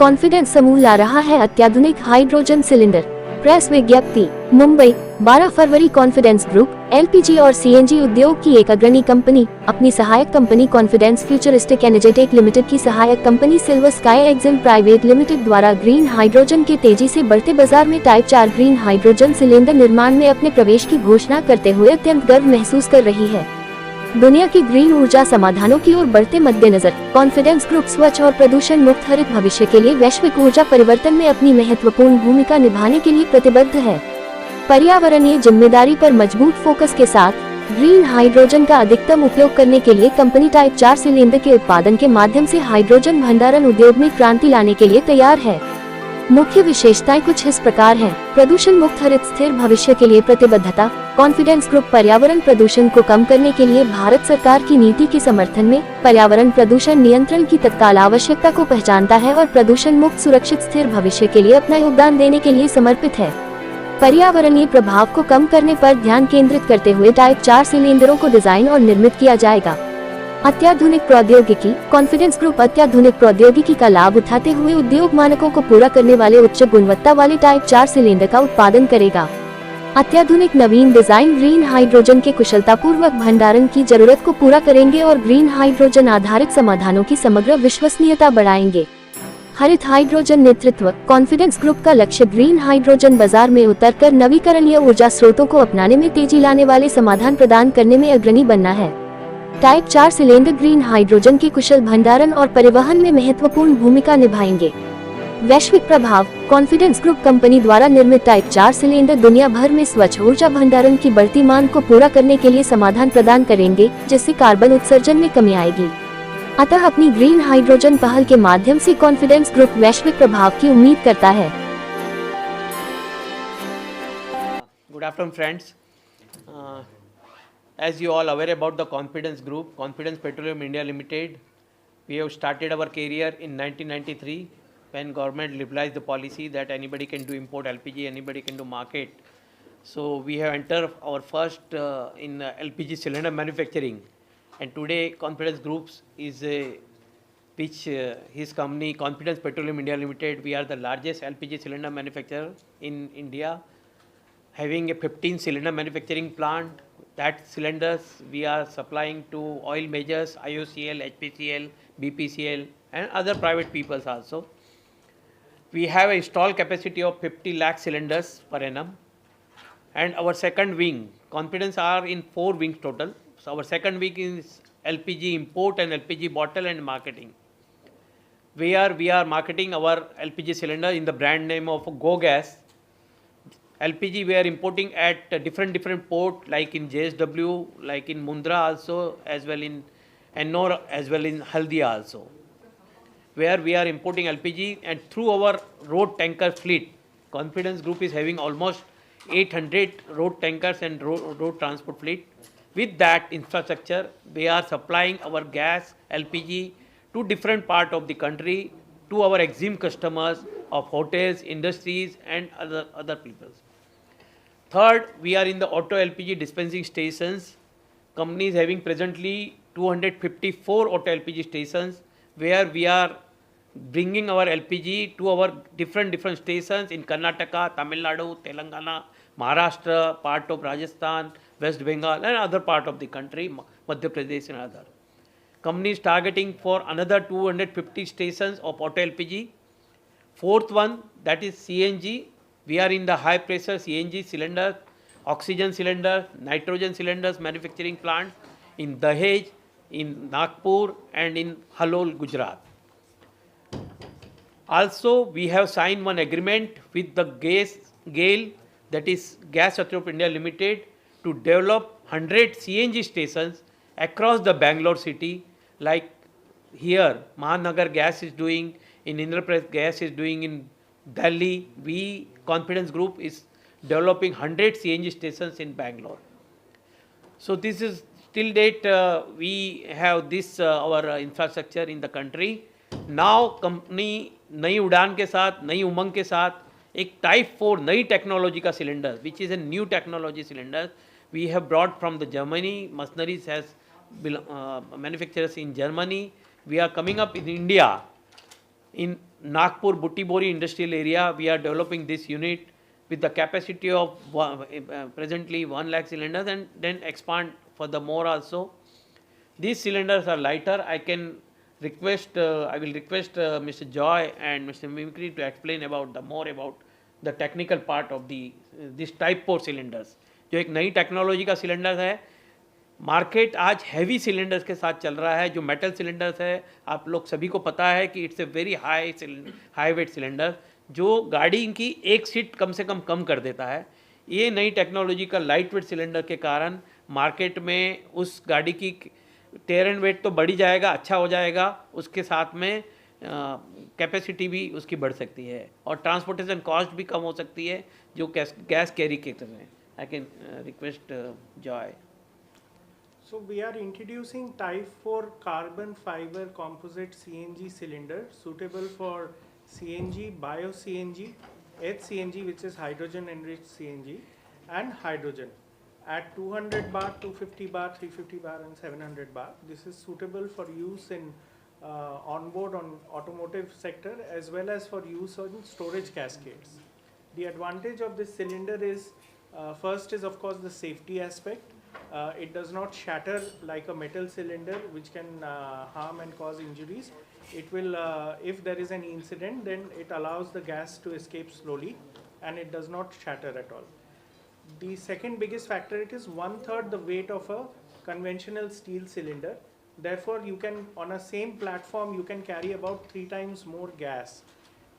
Confidence समूह ला रहा है अत्याधुनिक हाइड्रोजन सिलेंडर। प्रेस विज्ञप्ति, मुंबई, 12 फरवरी। कॉन्फिडेंस ग्रुप एलपीजी और सीएनजी उद्योग की एक अग्रणी कंपनी, अपनी सहायक company confidence futuristic energetic limited की सहायक company silver sky Exim private limited द्वारा ग्रीन हाइड्रोजन के तेजी से बढ़ते बाजार में टाइप 4 ग्रीन हाइड्रोजन सिलेंडर निर्माण में अपने प्रवेश की घोषणा करते हुए अत्यंत गर्व महसूस कर रही है। दुनिया की ग्रीन ऊर्जा समाधानों की ओर बढ़ते मद्देनजर कॉन्फिडेंस ग्रुप स्वच्छ और प्रदूषण मुक्त हरित भविष्य के लिए वैश्विक ऊर्जा परिवर्तन में अपनी महत्वपूर्ण भूमिका निभाने के लिए प्रतिबद्ध है। पर्यावरणीय जिम्मेदारी पर मजबूत फोकस के साथ ग्रीन हाइड्रोजन का अधिकतम उपयोग करने के लिए कंपनी टाइप 4 सिलेंडर के उत्पादन के माध्यम से हाइड्रोजन भंडारण उद्योग में क्रांति लाने के लिए तैयार है। मुख्य विशेषताएं कुछ इस प्रकार हैं। प्रदूषण मुक्त हरित स्थिर भविष्य के लिए प्रतिबद्धता। कॉन्फिडेंस ग्रुप पर्यावरण प्रदूषण को कम करने के लिए भारत सरकार की नीति के समर्थन में पर्यावरण प्रदूषण नियंत्रण की तत्काल आवश्यकता को पहचानता है और प्रदूषण मुक्त सुरक्षित स्थिर भविष्य के लिए अपना योगदान देने के लिए समर्पित है। पर्यावरणीय प्रभाव को कम करने पर ध्यान केंद्रित करते हुए टाइप 4 सिलेंडरों को डिजाइन और निर्मित किया जाएगा। अत्याधुनिक प्रौद्योगिकी। कॉन्फिडेंस ग्रुप अत्याधुनिक प्रौद्योगिकी का लाभ उठाते हुए उद्योग मानकों को पूरा करने वाले उच्च गुणवत्ता वाले टाइप 4 सिलेंडर का उत्पादन करेगा। अत्याधुनिक नवीन डिजाइन ग्रीन हाइड्रोजन के कुशलतापूर्वक भंडारण की जरूरत को पूरा करेंगे और ग्रीन हाइड्रोजन आधारित समाधानों की समग्र विश्वसनीयता बढ़ाएंगे। हरित हाइड्रोजन नेतृत्व। कॉन्फिडेंस ग्रुप का लक्ष्य ग्रीन हाइड्रोजन बाजार में उतरकर नवीकरणीय ऊर्जा स्रोतों को अपनाने में तेजी लाने वाले समाधान प्रदान करने में अग्रणी बनना है। टाइप 4 सिलेंडर ग्रीन हाइड्रोजन के कुशल भंडारण और परिवहन में महत्वपूर्ण भूमिका निभाएंगे। वैश्विक प्रभाव। कॉन्फिडेंस ग्रुप कंपनी द्वारा निर्मित टाइप 4 सिलेंडर दुनिया भर में स्वच्छ ऊर्जा भंडारण की बढ़ती मांग को पूरा करने के लिए समाधान प्रदान करेंगे, जिससे कार्बन उत्सर्जन में कमी आएगी। अतः अपनी ग्रीन हाइड्रोजन पहल के माध्यम से कॉन्फिडेंस ग्रुप वैश्विक प्रभाव की उम्मीद करता है। Good afternoon, friends. As you all aware about the Confidence Group, Confidence Petroleum India Limited, we have started our career in 1993 when government liberalized the policy that anybody can do import LPG, anybody can do market. So we have entered our first in LPG cylinder manufacturing, and today Confidence Groups is his company Confidence Petroleum India Limited. We are the largest LPG cylinder manufacturer in India, having a 15 cylinder manufacturing plant. That cylinders we are supplying to oil majors, IOCL, HPCL, BPCL and other private peoples also. We have a installed capacity of 50 lakh cylinders per annum, and our second wing, Confidence are in 4 wings total. So our second wing is LPG import and LPG bottle and marketing. We are marketing our LPG cylinder in the brand name of Go Gas. LPG we are importing at different port, like in JSW, like in Mundra also, as well in Ennore, as well in Haldia also, where we are importing LPG. And through our road tanker fleet, Confidence Group is having almost 800 road tankers and road transport fleet. With that infrastructure, we are supplying our gas LPG to different part of the country, to our EXIM customers of hotels, industries and other people. Third, we are in the auto LPG dispensing stations. Company is having presently 254 auto LPG stations, where we are bringing our LPG to our different stations in Karnataka, Tamil Nadu, Telangana, Maharashtra, part of Rajasthan, West Bengal and other part of the country, Madhya Pradesh and other. Company is targeting for another 250 stations of auto LPG. Fourth one, that is CNG. We are in the high pressure CNG cylinders, oxygen cylinders, nitrogen cylinders manufacturing plant in Dahej, in Nagpur and in Halol, Gujarat. Also, we have signed one agreement with the GAIL, that is Gas Authority of India Limited, to develop 100 CNG stations across the Bangalore city, like here Mahanagar Gas is doing, in Indraprasth Gas is doing in Delhi. We, Confidence Group, is developing 100 CNG stations in Bangalore. So this is till date we have this our infrastructure in the country. Now company नई उड़ान के साथ, नई उमंग के साथ एक type 4 नई technology का cylinder, which is a new technology cylinder, we have brought from the Germany. Machineries has manufacturers in Germany. We are coming up in India in Nagpur Butibori industrial area, we are developing this unit with the capacity of presently 1 lakh cylinders, and then expand furthermore also. These cylinders are lighter. I will request Mr. Joy and Mr. Mimicry to explain more about the technical part of this type 4 cylinders, जो एक नई technology का cylinder है. Market आज heavy cylinders के साथ चल रहा है. जो मेटल सिलेंडर्स है, आप लोग सभी को पता है कि it's a very high wait cylinder, जो गाड़ी की एक सीट कम से कम कर देता है. ये नई टेक्नोलॉजी का लाइट वेट सिलेंडर के कारण मार्केट में उस गाड़ी की टेयर एंड वेट तो बढ़ ही जाएगा, अच्छा हो जाएगा, उसके साथ में कैपेसिटी भी उसकी बढ़ सकती है और ट्रांसपोर्टेशन कॉस्ट भी कम हो सकती है जो गैस कैरी के तरह. I can request Joy. So we are introducing type 4 carbon fiber composite CNG cylinder suitable for CNG, bio CNG, HCNG which is hydrogen enriched CNG, and hydrogen at 200 bar, 250 bar, 350 bar and 700 bar. This is suitable for use in onboard on automotive sector as well as for use on storage cascades. The advantage of this cylinder is first is of course the safety aspect. It does not shatter like a metal cylinder which can harm and cause injuries. It will, if there is an incident, then it allows the gas to escape slowly and it does not shatter at all. The second biggest factor, it is 1/3 the weight of a conventional steel cylinder. Therefore, you can, on a same platform, you can carry about 3 times more gas.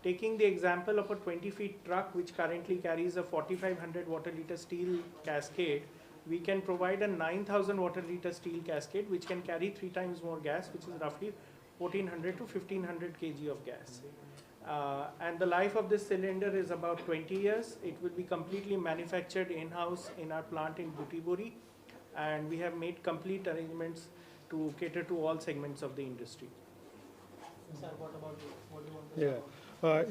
Taking the example of a 20-feet truck which currently carries a 4500 water liter steel cascade, we can provide a 9000 water liter steel cascade which can carry 3 times more gas, which is roughly 1400 to 1500 kg of gas. And the life of this cylinder is about 20 years. It will be completely manufactured in-house in our plant in Butibori, and we have made complete arrangements to cater to all segments of the industry. Sir, what about you? What do you want to say? Yeah.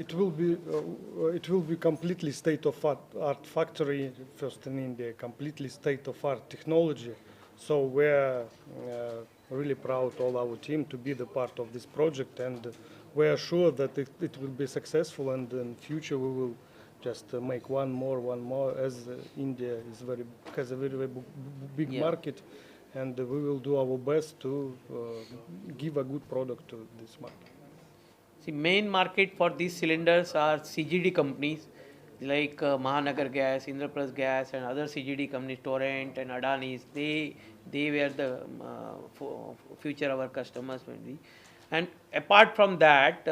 It will be completely state-of-art factory first in India, completely state-of-art technology. So we're really proud, all our team, to be the part of this project, and we are sure that it will be successful, and in future we will just make one more, as India has a very big market, and we will do our best to give a good product to this market. The main market for these cylinders are CGD companies like Mahanagar Gas, Indraprasth Gas, and other CGD companies, Torrent and Adani's. They were the future our customers mainly. And apart from that,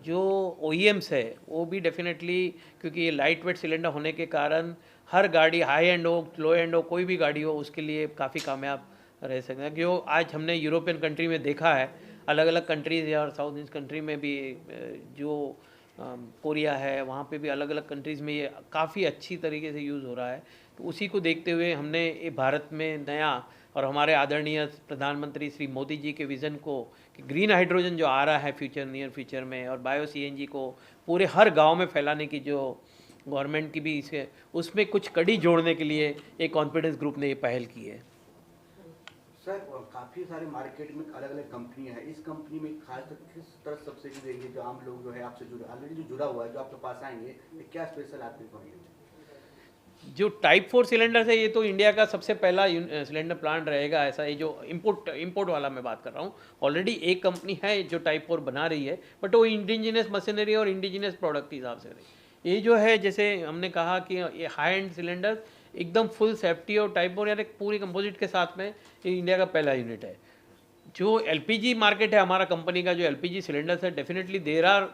जो OEMs है वो भी definitely, क्योंकि ये light weight cylinder होने के कारण हर गाड़ी हाई एंड हो, लो एंड हो, कोई भी गाड़ी हो, उसके लिए काफ़ी कामयाब रह सकते हैं. जो आज हमने यूरोपियन कंट्री में देखा है, अलग अलग कंट्रीज़ और साउथ ईस्ट कंट्री में भी, जो कोरिया है वहाँ पे भी अलग अलग कंट्रीज़ में ये काफ़ी अच्छी तरीके से यूज़ हो रहा है. तो उसी को देखते हुए हमने ये भारत में नया, और हमारे आदरणीय प्रधानमंत्री श्री मोदी जी के विज़न को कि ग्रीन हाइड्रोजन जो आ रहा है नियर फ्यूचर में, और बायो CNG को पूरे हर गाँव में फैलाने की जो गवर्नमेंट की भी इसे, उसमें कुछ कड़ी जोड़ने के लिए एक कॉन्फिडेंस ग्रुप ने ये पहल की है. सर, काफ़ी सारे मार्केट में अलग अलग कंपनियां हैं. इस कंपनी में खास तौर किस तरह सब्सिडी देंगे जो आम लोग जो है आपसे ऑलरेडी जो जुड़ा हुआ है, जो आपके पास आएंगे, तो क्या स्पेशल आपके करेंगे? जो टाइप 4 सिलेंडर है, ये तो इंडिया का सबसे पहला सिलेंडर प्लांट रहेगा. ऐसा ये जो इम्पोर्ट वाला मैं बात कर रहा हूँ, ऑलरेडी एक कंपनी है जो टाइप 4 बना रही है, बट वो इंडिजिनस मशीनरी और इंडिजिनस प्रोडक्ट के हिसाब से रही. ये जो है, जैसे हमने कहा कि ये हाई एंड सिलेंडर एकदम फुल सेफ्टी और टाइप 4 यानी पूरी कंपोजिट के साथ में, ये इंडिया का पहला यूनिट है. जो LPG मार्केट है हमारा कंपनी का, जो LPG सिलेंडर्स है, definitely there are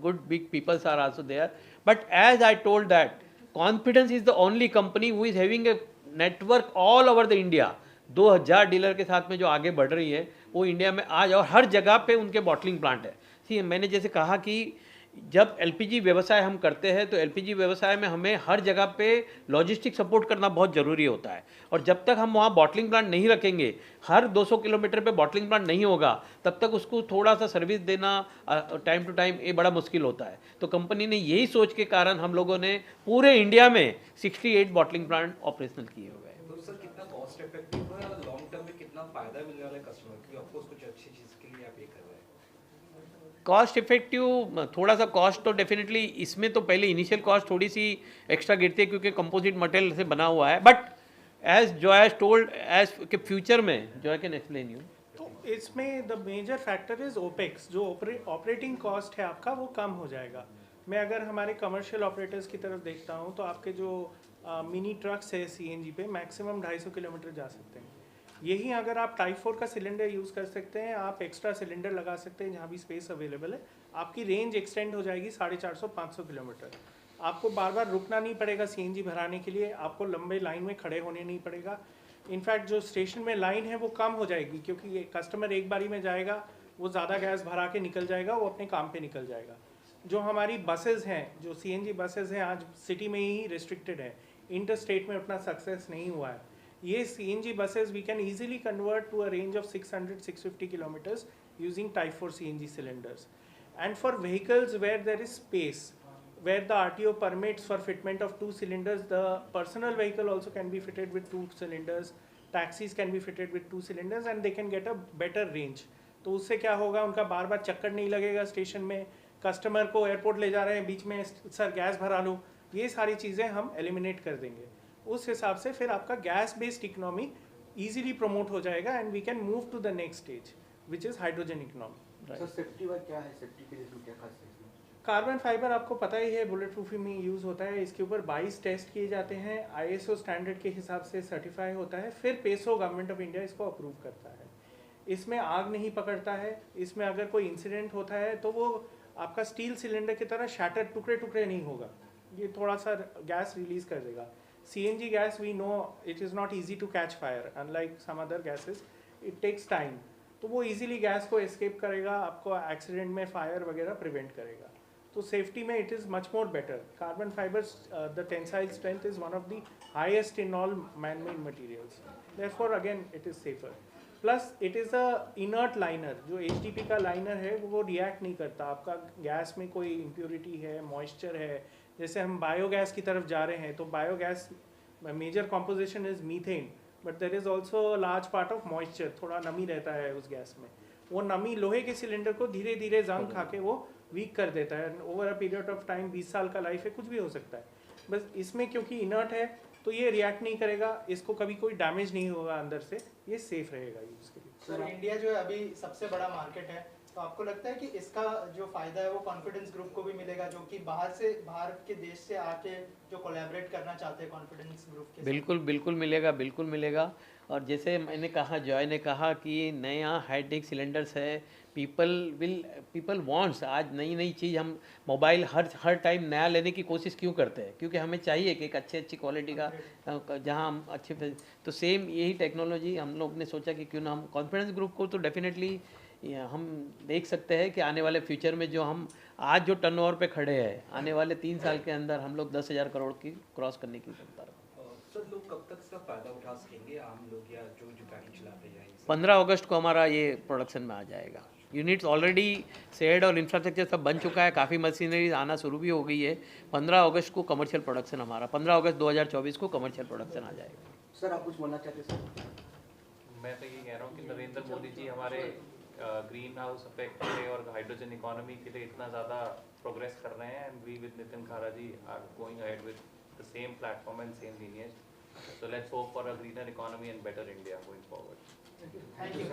good big peoples are also there, but as I told that Confidence is the only company who is having a network all over the India. 2000 dealer के साथ में जो आगे बढ़ रही है वो इंडिया में आज, और हर जगह पे उनके बॉटलिंग प्लांट है. सी, मैंने जैसे कहा कि जब LPG व्यवसाय हम करते हैं तो LPG व्यवसाय में हमें हर जगह पे लॉजिस्टिक सपोर्ट करना बहुत ज़रूरी होता है, और जब तक हम वहाँ बॉटलिंग प्लांट नहीं रखेंगे, हर 200 किलोमीटर पे बॉटलिंग प्लांट नहीं होगा, तब तक उसको थोड़ा सा सर्विस देना टाइम टू टाइम ये बड़ा मुश्किल होता है. तो कंपनी ने यही सोच के कारण हम लोगों ने पूरे इंडिया में 68 बॉटलिंग प्लांट ऑपरेशनल किए हुए हैं. तो सर, कितना कॉस्ट इफेक्टिव है और लॉन्ग टर्म में कितना फायदा मिलने वाला है कस्टमर की? ऑफकोर्स कुछ अच्छी चीज़ के लिए आप ये कर रहे हैं. कॉस्ट इफेक्टिव थोड़ा सा कॉस्ट तो डेफिनेटली इसमें तो पहले इनिशियल कॉस्ट थोड़ी सी एक्स्ट्रा गिरती है क्योंकि कंपोजिट मटेरियल से बना हुआ है, but as Joy told as के फ्यूचर में जॉय कैन एक्सप्लेन यू। तो इसमें the major factor is opex, जो ऑपरेटिंग कॉस्ट है आपका वो कम हो जाएगा। मैं अगर हमारे कमर्शियल ऑपरेटर्स की तरफ देखता हूँ तो आपके जो मिनी ट्रक्स है सीएनजी पे मैक्सिमम 250 किलोमीटर जा सकते हैं। यही अगर आप टाइप 4 का सिलेंडर यूज़ कर सकते हैं, आप एक्स्ट्रा सिलेंडर लगा सकते हैं जहाँ भी स्पेस अवेलेबल है, आपकी रेंज एक्सटेंड हो जाएगी 450-500 किलोमीटर। आपको बार बार रुकना नहीं पड़ेगा सीएनजी भराने के लिए, आपको लंबे लाइन में खड़े होने नहीं पड़ेगा। इनफैक्ट जो स्टेशन में लाइन है वो कम हो जाएगी क्योंकि ये कस्टमर एक बारी में जाएगा, वो ज़्यादा गैस भरा के निकल जाएगा, वो अपने काम पे निकल जाएगा। जो हमारी बसेज़ हैं, जो सीएनजी बसेज़ हैं, आज सिटी में ही रिस्ट्रिक्टेड है, इंटर स्टेट में उतना सक्सेस नहीं हुआ है। ये CNG buses we can easily convert to a range of 600-650 kilometers using Type 4 CNG cylinders. And for vehicles where there is space, where the RTO permits for fitment of 2 cylinders, the personal vehicle also can be fitted with 2 cylinders, taxis can be fitted with 2 cylinders and they can get a better range. तो उससे क्या होगा, उनका बार बार चक्कर नहीं लगेगा station में, customer को एयरपोर्ट ले जा रहे हैं बीच में, सर गैस भरा लो, ये सारी चीज़ें हम एलिमिनेट कर देंगे। उस हिसाब से फिर आपका gas based economy easily promote हो जाएगा and we can move to the next stage which is hydrogen economy. Sir safety work क्या है, सेफ्टी के लिए इसमें क्या खास है? कार्बन फाइबर आपको पता ही है बुलेट प्रूफिंग में यूज़ होता है। इसके ऊपर 22 टेस्ट किए जाते हैं, ISO स्टैंडर्ड के हिसाब से सर्टिफाई होता है, फिर पेसो गवर्नमेंट ऑफ इंडिया इसको अप्रूव करता है। इसमें आग नहीं पकड़ता है, इसमें अगर कोई इंसिडेंट होता है तो वो आपका स्टील सिलेंडर की तरह शैटर टुकड़े टुकड़े नहीं होगा, ये थोड़ा सा गैस रिलीज कर देगा। CNG gas, we know it is not easy to catch fire, unlike some other gases, it takes time. तो वो easily गैस को escape करेगा, आपको एक्सीडेंट में फायर वगैरह प्रिवेंट करेगा। तो सेफ्टी में it is much more better. Carbon fibers, the tensile strength is one of the highest in all man-made materials. Therefore, again, it is safer. Plus, it is a inert liner. जो HDP का liner है वो react नहीं करता। आपका gas में कोई impurity है, moisture है, जैसे हम बायोगैस की तरफ जा रहे हैं तो biogas major composition is methane, but there is also large part of moisture, थोड़ा नमी रहता है उस गैस में। वो नमी लोहे के सिलेंडर को धीरे धीरे जंग खा के वो वीक कर देता है। Over a period of time 20 साल का लाइफ है, कुछ भी हो सकता है। बस इसमें क्योंकि इनर्ट है तो ये रिएक्ट नहीं करेगा, इसको कभी कोई डैमेज नहीं होगा अंदर से, ये सेफ रहेगा यूज़ के लिए। सर इंडिया जो है अभी सबसे बड़ा मार्केट है, तो आपको लगता है कि इसका जो फायदा है वो कॉन्फिडेंस ग्रुप को भी मिलेगा, जो कि बाहर के देश से आके जो कोलैबोरेट करना चाहते हैं कॉन्फिडेंस ग्रुप के साथ? बिल्कुल बिल्कुल मिलेगा, बिल्कुल मिलेगा। और जैसे मैंने कहा, जॉय ने कहा कि नया हाईटेक सिलेंडर्स है, पीपल वांट्स, आज नई नई चीज़, हम मोबाइल हर टाइम नया लेने की कोशिश क्यों करते हैं, क्योंकि हमें चाहिए कि एक अच्छी क्वालिटी का, जहां हम अच्छे, तो सेम यही टेक्नोलॉजी हम लोग ने सोचा कि क्यों ना हम कॉन्फिडेंस ग्रुप को, तो डेफिनेटली हम देख सकते हैं कि आने वाले फ्यूचर में जो हम आज जो टर्नओवर पे खड़े हैं, आने वाले 3 साल के अंदर हम लोग 10,000 करोड़ की क्रॉस करने की क्षमता रखते हैं। सर लोग कब तक इसका फायदा उठा सकेंगे, आम लोग या जो गाड़ी चलाते हैं? 15 अगस्त को हमारा ये प्रोडक्शन में आ जाएगा। यूनिट्स ऑलरेडी शेड और इंफ्रास्ट्रक्चर सब बन चुका है, काफ़ी मशीनरी आना शुरू भी हो गई है। 15 अगस्त को कमर्शियल प्रोडक्शन हमारा, 15 अगस्त 2024 को कमर्शियल प्रोडक्शन आ जाएगा। सर आप कुछ बोलना चाहते हैं सर? मैं तो ये कह रहा हूँ कि नरेंद्र मोदी जी हमारे ग्रीन हाउस इफेक्ट के लिए और हाइड्रोजन इकोनॉमी के लिए इतना ज़्यादा प्रोग्रेस कर रहे हैं, and we with Nitin Khara ji are going ahead with the same platform and same lineage, so let's hope for a greener economy and better India going forward. Thank you.